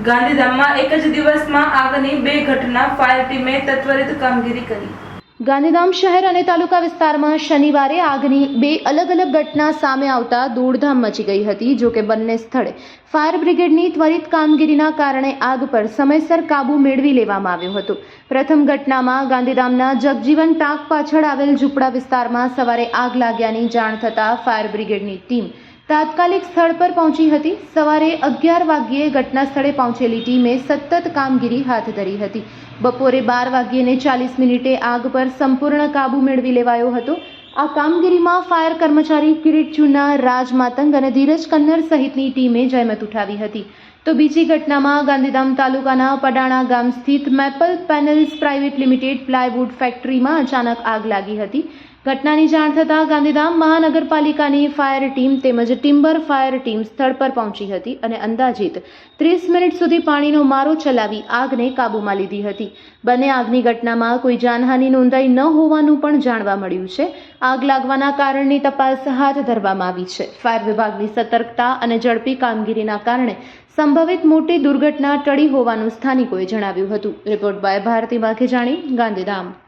ગાંધીધામમાં એક જ દિવસમાં આગની 2 ઘટના, ફાયર ટીમે ત્વરિત કામગીરી કરી। ગાંધીધામ શહેર અને તાલુકા વિસ્તારમાં શનિવારે આગની 2 અલગ અલગ ઘટના સામે આવતા દોડધામ મચી ગઈ હતી। જો કે બંને સ્થળે ફાયર બ્રિગેડની ત્વરિત કામગીરીના કારણે આગ પર સમયસર કાબુ મેળવી લેવામાં આવ્યો હતો। પ્રથમ ઘટનામાં ગાંધીધામના જગજીવન ટાંક પાછળ આવેલ ઝૂંપડા વિસ્તારમાં સવારે આગ લાગ્યાની જાણ થતાં ફાયર બ્રિગેડની ટીમ તાત્કાલિક સ્થળ પર પહોંચી હતી। સવારે 11 વાગ્યે ઘટના સ્થળે પહોંચેલી ટીમે સતત કામગીરી હાથ ધરી હતી। બપોરે 12:40 આગ પર સંપૂર્ણ કાબુ મેળવી લેવાયો હતો। આ કામગીરીમાં ફાયર કર્મચારી કિરીટ ચુના, રાજ માતંગ અને ધીરજ કન્નર સહિતની ટીમે જહેમત ઉઠાવી હતી। તો બીજી ઘટનામાં ગાંધીધામ તાલુકાના પડાણા ગામ સ્થિત maple panels private limited plywood ફેક્ટરીમાં અચાનક આગ લાગી હતી। ઘટનાની જાણ થતાં ગાંધીધામ મહાનગરપાલિકાની ફાયર ટીમ તેમજ ટિમ્બર ફાયર ટીમ સ્થળ પર પહોંચી હતી અને અંદાજિત 30 મિનિટ સુધી પાણીનો મારો ચલાવી આગને કાબૂમાં લીધી હતી। બંને આગની ઘટનામાં કોઈ જાનહાનિ નોંધાઈ ન હોવાનું પણ જાણવા મળ્યું છે। આગ લાગવાના કારણની તપાસ હાથ ધરવામાં આવી છે। ફાયર વિભાગની સતર્કતા અને ઝડપી કામગીરીના કારણે સંભવિત મોટી દુર્ઘટના ટળી હોવાનું સ્થાનિકોએ જણાવ્યું હતું। Report by Bharti Makhijani, Gandhidham.